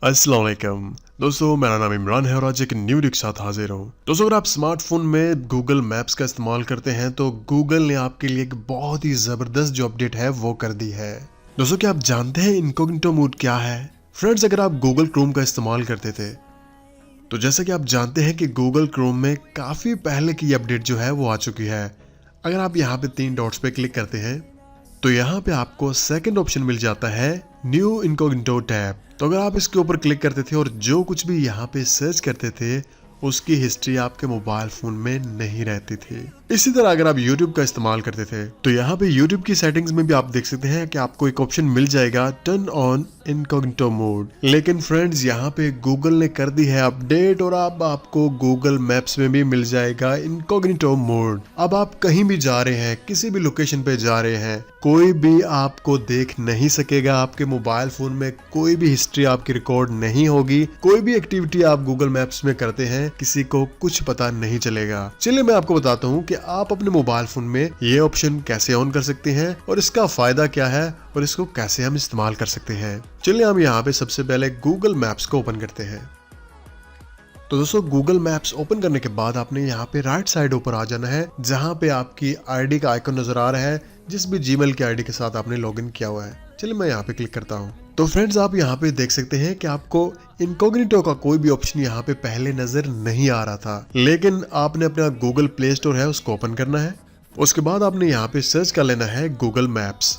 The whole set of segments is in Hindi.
अस्सलाम वालेकुम दोस्तों, मेरा नाम इमरान है और आज एक न्यू वीडियो के साथ हाजिर हूँ। दोस्तों, अगर आप स्मार्टफोन में गूगल मैप्स का इस्तेमाल करते हैं तो गूगल ने आपके लिए एक बहुत ही ज़बरदस्त जो अपडेट है वो कर दी है। दोस्तों, क्या आप जानते हैं इनकॉग्निटो मोड क्या है? फ्रेंड्स, अगर आप गूगल क्रोम का इस्तेमाल करते थे तो जैसा कि आप जानते हैं कि गूगल क्रोम में काफ़ी पहले की अपडेट जो है वो आ चुकी है। अगर आप यहाँ पे 3 डॉट्स पे क्लिक करते हैं तो यहाँ पे आपको सेकंड ऑप्शन मिल जाता है न्यू इनकॉग्निटो टैब। तो अगर आप इसके ऊपर क्लिक करते थे और जो कुछ भी यहाँ पे सर्च करते थे उसकी हिस्ट्री आपके मोबाइल फोन में नहीं रहती थी। इसी तरह अगर आप YouTube का इस्तेमाल करते थे तो यहाँ पे YouTube की सेटिंग्स में भी आप देख सकते हैं कि आपको एक ऑप्शन मिल जाएगा टर्न ऑन इनकॉग्निटो मोड। लेकिन फ्रेंड्स, यहाँ पे गूगल ने कर दी है अपडेट और अब आपको गूगल मैप्स में भी मिल जाएगा इनकॉग्निटो मोड। अब आप कहीं भी जा रहे हैं, किसी भी लोकेशन पे जा रहे हैं, कोई भी आपको देख नहीं सकेगा। आपके मोबाइल फोन में कोई भी हिस्ट्री आपकी रिकॉर्ड नहीं होगी। कोई भी एक्टिविटी आप गूगल मैप्स में करते हैं किसी को कुछ पता नहीं चलेगा। चलिए मैं आपको बताता हूँ कि आप अपने मोबाइल फोन में ये ऑप्शन कैसे ऑन कर सकते हैं और इसका फायदा क्या है और इसको कैसे हम इस्तेमाल कर सकते हैं। चलिए हम यहाँ पे सबसे पहले गूगल मैप्स को ओपन करते हैं। तो दोस्तों, गूगल मैप्स ओपन करने के बाद आपने यहाँ पे राइट साइड ऊपर आ जाना है जहाँ पे आपकी आईडी का आइकन नजर आ रहा है, जिस भी जीमेल की आईडी के साथ आपने लॉगिन किया हुआ है। चलिए मैं यहाँ पे क्लिक करता हूँ। तो फ्रेंड्स, आप यहाँ पे देख सकते हैं कि आपको इनकॉग्निटो का कोई भी ऑप्शन यहाँ पे पहले नजर नहीं आ रहा था, लेकिन आपने अपना गूगल प्ले स्टोर है उसको ओपन करना है। उसके बाद आपने यहाँ पे सर्च कर लेना है गूगल मैप्स।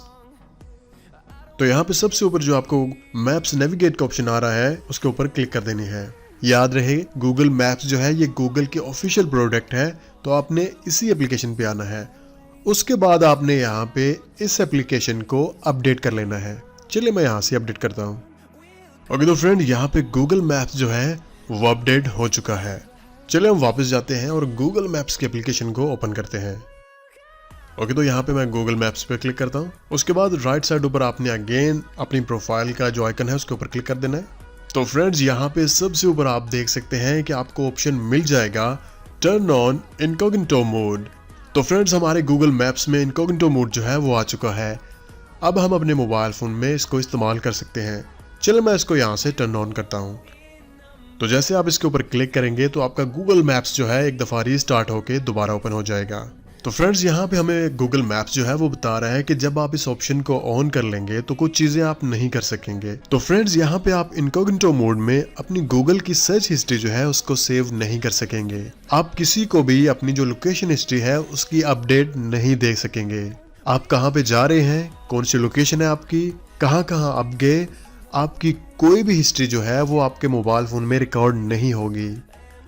तो यहाँ पे सबसे ऊपर जो आपको मैप्स नेविगेट का ऑप्शन आ रहा है उसके ऊपर क्लिक कर देनी है। याद रहे, गूगल मैप्स जो है ये गूगल के ऑफिशियल प्रोडक्ट है, तो आपने इसी एप्लीकेशन पे आना है। उसके बाद आपने यहाँ पे इस एप्लीकेशन को अपडेट कर लेना है। चलिए मैं यहाँ से अपडेट करता हूँ। ओके, तो फ्रेंड, यहाँ पे गूगल मैप्स जो है वो अपडेट हो चुका है। चलिए हम वापस जाते हैं और गूगल मैप्स की एप्लीकेशन को ओपन करते हैं। ओके, तो यहाँ पे मैं गूगल मैप्स पे क्लिक करता हूँ। उसके बाद राइट साइड ऊपर आपने अगेन अपनी प्रोफाइल का जो आइकन है उसके ऊपर क्लिक कर देना है। तो फ्रेंड्स, यहाँ पे सबसे ऊपर आप देख सकते हैं कि आपको ऑप्शन मिल जाएगा टर्न ऑन इनकॉग्निटो मोड। तो फ्रेंड्स, हमारे गूगल मैप्स में इनकॉग्निटो मोड जो है वो आ चुका है। अब हम अपने मोबाइल फोन में इसको इस्तेमाल कर सकते हैं। चलो मैं इसको यहाँ से टर्न ऑन करता हूँ। तो जैसे आप इसके ऊपर क्लिक करेंगे तो आपका गूगल मैप्स जो है एक दफ़ा रीस्टार्ट होके दोबारा ओपन हो जाएगा। तो फ्रेंड्स, यहाँ पे हमें गूगल मैप्स जो है वो बता रहा है कि जब आप इस ऑप्शन को ऑन कर लेंगे तो कुछ चीज़ें आप नहीं कर सकेंगे। तो फ्रेंड्स, यहाँ पे आप इनकॉग्निटो मोड में अपनी गूगल की सर्च हिस्ट्री जो है उसको सेव नहीं कर सकेंगे। आप किसी को भी अपनी जो लोकेशन हिस्ट्री है उसकी अपडेट नहीं दे सकेंगे। आप कहाँ पे जा रहे हैं, कौन सी लोकेशन है आपकी, कहाँ कहाँ आप गए, आपकी कोई भी हिस्ट्री जो है वो आपके मोबाइल फोन में रिकॉर्ड नहीं होगी।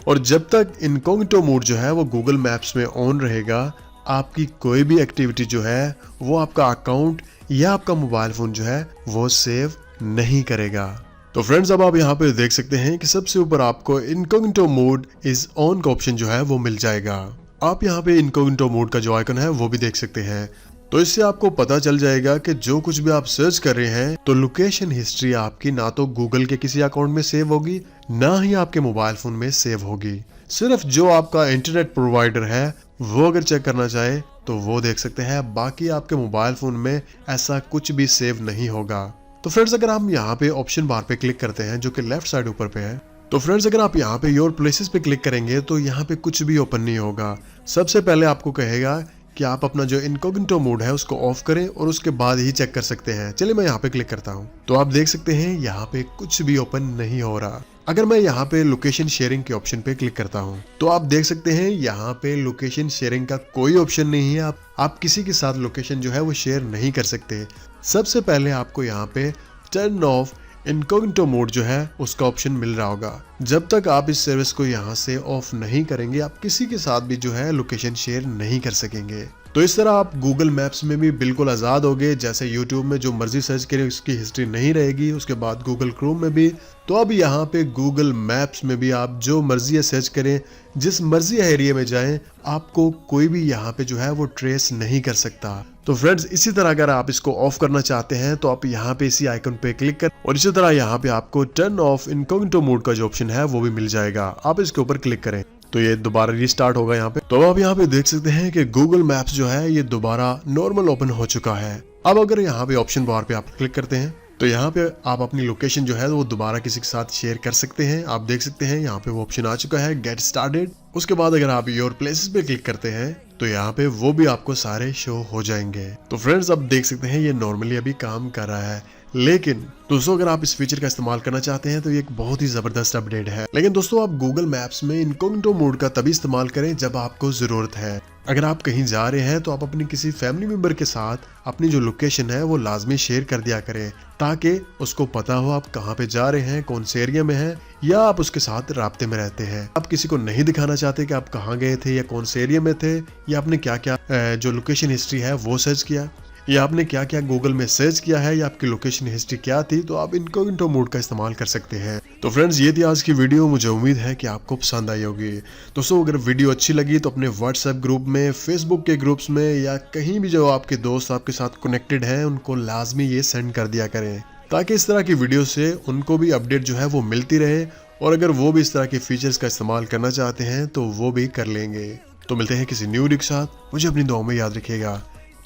और जब तक इनकॉग्निटो मोड जो है वो गूगल मैप्स में ऑन रहेगा, आपकी कोई भी एक्टिविटी जो है वो आपका अकाउंट या आपका मोबाइल फोन जो है वो सेव नहीं करेगा। तो फ्रेंड्स, अब आप यहाँ पे देख सकते हैं कि सबसे ऊपर आपको इनकॉग्निटो मोड इज ऑन का ऑप्शन जो है वो मिल जाएगा। आप यहाँ पे इनकॉग्निटो मोड का जो आइकन है वो भी देख सकते हैं। तो इससे आपको पता चल जाएगा कि जो कुछ भी आप सर्च कर रहे हैं तो लोकेशन हिस्ट्री आपकी ना तो गूगल के किसी अकाउंट में सेव होगी, ना ही आपके मोबाइल फोन में सेव होगी। सिर्फ जो आपका इंटरनेट प्रोवाइडर है वो अगर चेक करना चाहे तो वो देख सकते हैं, बाकी आपके मोबाइल फोन में ऐसा कुछ भी सेव नहीं होगा। तो फ्रेंड्स, अगर हम यहाँ पे ऑप्शन बार पे क्लिक करते हैं जो कि लेफ्ट साइड ऊपर पे है, तो फ्रेंड्स अगर आप यहाँ पे योर प्लेसेस पे क्लिक करेंगे तो यहाँ पे कुछ भी ओपन नहीं होगा। सबसे पहले आपको कहेगा कि आप अपना जो इनकॉग्निटो मोड है उसको ऑफ करें और उसके बाद ही चेक कर सकते हैं। चलिए मैं यहाँ पे क्लिक करता हूँ। तो आप देख सकते हैं यहाँ पे कुछ भी ओपन नहीं हो रहा। अगर मैं यहाँ पे लोकेशन शेयरिंग के ऑप्शन पे क्लिक करता हूँ तो आप देख सकते हैं यहाँ पे लोकेशन शेयरिंग का कोई ऑप्शन नहीं है। आप किसी के साथ लोकेशन जो है वो शेयर नहीं कर सकते। सबसे पहले आपको यहाँ पे टर्न ऑफ इनकॉग्निटो मोड जो है उसका ऑप्शन मिल रहा होगा। जब तक आप इस सर्विस को यहाँ से ऑफ नहीं करेंगे, आप किसी के साथ भी जो है लोकेशन शेयर नहीं कर सकेंगे। तो इस तरह आप गूगल मैप्स में भी बिल्कुल आज़ाद हो गए। जैसे यूट्यूब में जो मर्जी सर्च करें उसकी हिस्ट्री नहीं रहेगी, उसके बाद गूगल क्रोम में भी। तो अब यहाँ पे गूगल मैप्स में भी आप जो मर्जी सर्च करें, जिस मर्जी एरिया में जाएं, आपको कोई भी यहाँ पे जो है वो ट्रेस नहीं कर सकता। तो फ्रेंड्स, इसी तरह अगर आप इसको ऑफ करना चाहते हैं तो आप यहाँ पे इसी आइकन पे क्लिक कर और इसी तरह यहाँ पे आपको टर्न ऑफ इनकॉग्निटो मोड का जो ऑप्शन है वो भी मिल जाएगा। आप इसके ऊपर क्लिक करें तो ये दोबारा रीस्टार्ट होगा यहाँ पे। तो आप यहाँ पे देख सकते हैं कि गूगल मैप्स जो है ये दोबारा नॉर्मल ओपन हो चुका है। अब अगर यहाँ पे ऑप्शन बार पे आप क्लिक करते हैं तो यहाँ पे आप अपनी लोकेशन जो है वो दोबारा किसी के साथ शेयर कर सकते हैं। आप देख सकते हैं यहाँ पे वो ऑप्शन आ चुका है गेट स्टार्टेड। उसके बाद अगर आप योर प्लेसेस पे क्लिक करते हैं तो यहाँ पे वो भी आपको सारे शो हो जाएंगे। तो फ्रेंड्स अब देख सकते हैं ये नॉर्मली अभी काम कर रहा है, लेकिन दोस्तों अगर आप इस फीचर का इस्तेमाल करना चाहते हैं तो ये एक बहुत ही जबरदस्त अपडेट है। लेकिन दोस्तों आप गूगल मैप्स में इनकॉग्निटो मोड का तभी इस्तेमाल करें जब आपको जरूरत है। अगर आप कहीं जा रहे हैं तो आप अपनी किसी फैमिली मेंबर के साथ अपनी जो लोकेशन है वो लाजमी शेयर कर दिया करें, ताकि उसको पता हो आप कहाँ पे जा रहे हैं, कौन से एरिया में हैं, या आप उसके साथ राब्ते में रहते हैं। आप किसी को नहीं दिखाना चाहते कि आप कहाँ गए थे या कौन से एरिया में थे, या आपने क्या क्या जो लोकेशन हिस्ट्री है वो सर्च किया, या आपने क्या क्या गूगल में सर्च किया है, या आपकी लोकेशन हिस्ट्री क्या थी, तो आप इनकॉग्निटो मोड का इस्तेमाल कर सकते हैं। तो फ्रेंड्स ये थी आज की वीडियो, मुझे उम्मीद है कि आपको पसंद आई होगी। दोस्तों अगर वीडियो अच्छी लगी तो अपने व्हाट्सएप ग्रुप में, फेसबुक के ग्रुप्स में, या कहीं भी जो आपके दोस्त आपके साथ कनेक्टेड हैं उनको लाजमी ये सेंड कर दिया करें, ताकि इस तरह की वीडियो से उनको भी अपडेट जो है वो मिलती रहे, और अगर वो भी इस तरह के फीचर्स का इस्तेमाल करना चाहते हैं तो वो भी कर लेंगे। तो मिलते हैं किसी न्यू वीडियो के साथ, मुझे अपनी दुआ में याद रखिएगा।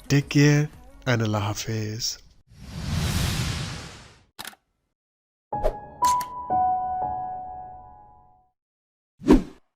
Take care and Allah Hafiz.